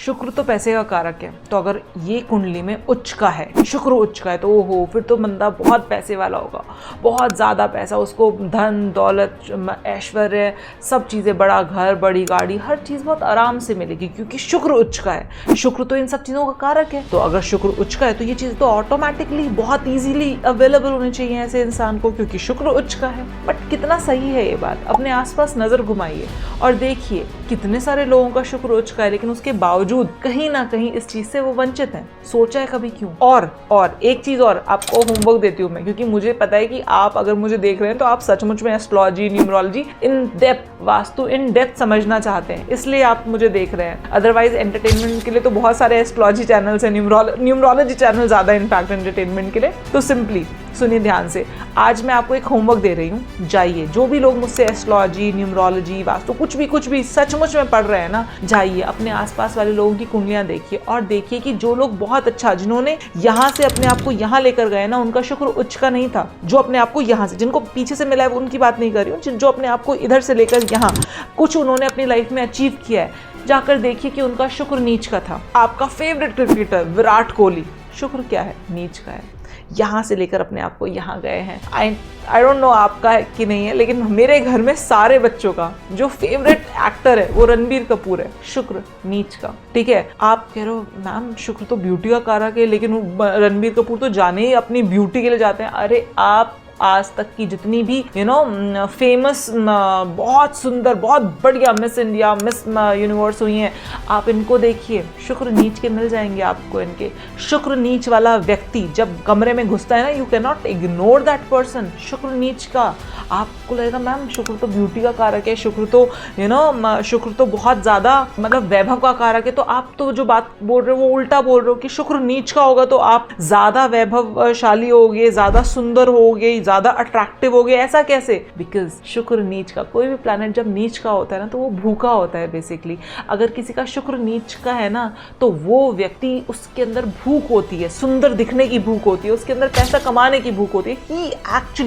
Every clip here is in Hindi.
शुक्र तो पैसे का कारक है, तो अगर ये कुंडली में उच्च का है, शुक्र उच्च का है, तो ओहो फिर तो बंदा बहुत पैसे वाला होगा, बहुत ज़्यादा पैसा, उसको धन दौलत ऐश्वर्य सब चीज़ें, बड़ा घर बड़ी गाड़ी, हर चीज़ बहुत आराम से मिलेगी क्योंकि शुक्र उच्च का है। शुक्र तो इन सब चीज़ों का कारक है, तो अगर शुक्र उच्च का है तो ये चीज़ तो ऑटोमेटिकली बहुत ईजीली अवेलेबल होनी चाहिए ऐसे इंसान को क्योंकि शुक्र उच्च का है। बट कितना सही है ये बात? अपने आसपास नज़र घुमाइए और देखिए कितने सारे लोगों का शुक्र उच्च का है लेकिन उसके बावजूद कहीं ना कहीं इस चीज़ से वो वंचित हैं। सोचा है कभी क्यों? और एक चीज़ और आपको होमवर्क देती हूँ मैं, क्योंकि मुझे पता है कि आप अगर मुझे देख रहे हैं तो आप सचमुच में astrology numerology in depth, vastu in depth समझना चाहते हैं, इसलिए आप मुझे देख रहे हैं। अदरवाइज एंटरटेनमेंट के लिए तो बहुत सारे एस्ट्रोलॉजी चैनल्स हैं, न्यूमरोलॉजी चैनल ज़्यादा इनफैक्ट एंटरटेनमेंट के लिए। तो सिंपली सुनिए ध्यान से, आज मैं आपको एक होमवर्क दे रही हूँ। जाइए, जो भी लोग मुझसे एस्ट्रोलॉजी न्यूमरोलॉजी वास्तु कुछ भी सचमुच में पढ़ रहे हैं ना, जाइए अपने आसपास वाले लोगों की कुंडलियां देखिए और देखिए कि जो लोग बहुत अच्छा, जिन्होंने यहाँ से अपने आप को यहाँ लेकर गए ना, उनका शुक्र उच्च का नहीं था। जो अपने आप को यहाँ से, जिनको पीछे से मिला है उनकी बात नहीं कर रही हूँ, जो अपने आप को इधर से लेकर यहाँ कुछ उन्होंने अपनी लाइफ में अचीव किया है, जाकर देखिए कि उनका शुक्र नीच का था। आपका फेवरेट क्रिकेटर विराट कोहली, शुक्र क्या है? नीच का है। यहाँ से लेकर अपने आप को यहाँ गए हैं। आई डोंट नो आपका है कि नहीं है, लेकिन मेरे घर में सारे बच्चों का जो फेवरेट एक्टर है वो रणबीर कपूर है, शुक्र नीच का। ठीक है, आप कह रहे हो मैम शुक्र तो ब्यूटी का कारक है, लेकिन रणबीर कपूर तो जाने ही अपनी ब्यूटी के लिए जाते हैं। अरे आप आज तक की जितनी भी फेमस बहुत सुंदर बहुत बढ़िया मिस इंडिया मिस यूनिवर्स हुई हैं, आप इनको देखिए, शुक्र नीच के मिल जाएंगे आपको। इनके शुक्र नीच वाला व्यक्ति जब कमरे में घुसता है ना, you can not ignore that person. शुक्र नीच का आपको लगेगा मैम शुक्र तो ब्यूटी का कारक है, शुक्र तो शुक्र तो बहुत ज़्यादा मतलब वैभव का कारक है, तो आप तो जो बात बोल रहे हो वो उल्टा बोल रहे हो कि शुक्र नीच का होगा तो आप ज़्यादा वैभवशाली होगे, ज़्यादा सुंदर होगे, ज़्यादा अट्रैक्टिव हो गए। ऐसा कैसे? बिकॉज शुक्र नीच का, कोई भी प्लैनेट जब नीच का होता है ना तो वो भूखा होता है बेसिकली। अगर किसी का शुक्र नीच का है ना तो वो व्यक्ति, उसके अंदर भूख होती है, सुंदर दिखने की भूख होती है, उसके अंदर पैसा कमाने की भूख होती है।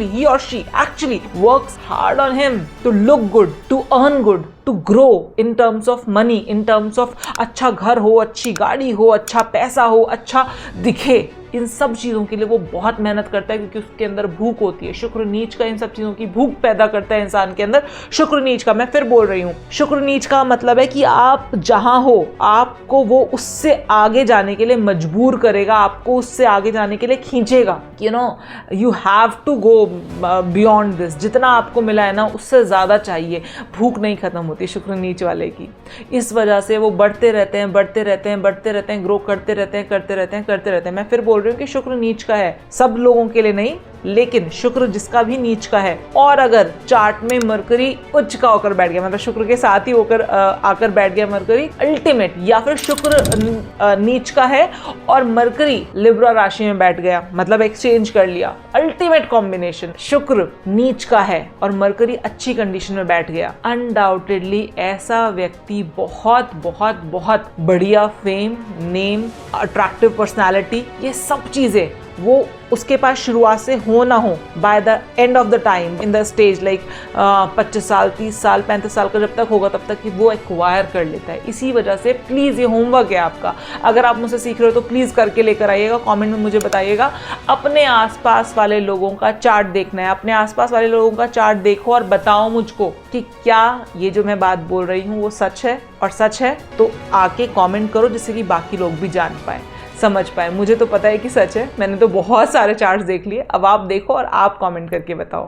he or she actually works hard on him to look good, to earn good, to grow in terms of money, in terms of अच्छा घर हो, अच्छी गाड़ी हो, अच्छा पैसा हो, अच्छा दिखे, इन सब चीज़ों के लिए वो बहुत मेहनत करता है क्योंकि उसके अंदर भूख होती है। शुक्र नीच का इन सब चीज़ों की भूख पैदा करता है इंसान के अंदर। शुक्र नीच का, मैं फिर बोल रही हूँ, शुक्र नीच का मतलब है कि आप जहाँ हो आपको वो उससे आगे जाने के लिए मजबूर करेगा, आपको उससे आगे जाने के लिए खींचेगा। You have to go beyond this. जितना आपको मिला है ना उससे ज़्यादा चाहिए, भूख नहीं खत्म होती शुक्र नीच वाले की। इस वजह से वो बढ़ते रहते हैं, ग्रो करते रहते हैं। मैं फिर बोल रही हूँ कि शुक्र नीच का है, सब लोगों के लिए नहीं, लेकिन शुक्र जिसका भी नीच का है और अगर चार्ट में मरकरी उच्च का होकर बैठ गया, मतलब शुक्र के साथ ही होकर आकर बैठ गया मरकरी अल्टीमेट, या फिर शुक्र नीच का है और मरकरी लिब्रा राशि में बैठ गया, मतलब एक्सचेंज कर लिया, अल्टीमेट कॉम्बिनेशन, शुक्र नीच का है और मरकरी अच्छी कंडीशन में बैठ गया, अनडाउटेडली ऐसा व्यक्ति बहुत बहुत बहुत बढ़िया फेम, नेम, अट्रैक्टिव पर्सनैलिटी, ये सब चीजें वो उसके पास शुरुआत से हो ना हो, by the end of the time in the stage like 25 साल 30 साल 35 साल का जब तक होगा तब तक कि वो एक्वायर कर लेता है। इसी वजह से प्लीज़, ये होमवर्क है आपका, अगर आप मुझसे सीख रहे हो तो प्लीज़ करके लेकर आइएगा, कमेंट में मुझे बताइएगा। अपने आसपास वाले लोगों का चार्ट देखना है, अपने आसपास वाले लोगों का चार्ट देखो और बताओ मुझको कि क्या ये जो मैं बात बोल रही हूँ वो सच है, और सच है तो आके कॉमेंट करो जिससे कि बाकी लोग भी जान पाए, समझ पाए। मुझे तो पता है कि सच है, मैंने तो बहुत सारे चार्ट्स देख लिए, अब आप देखो और आप कमेंट करके बताओ।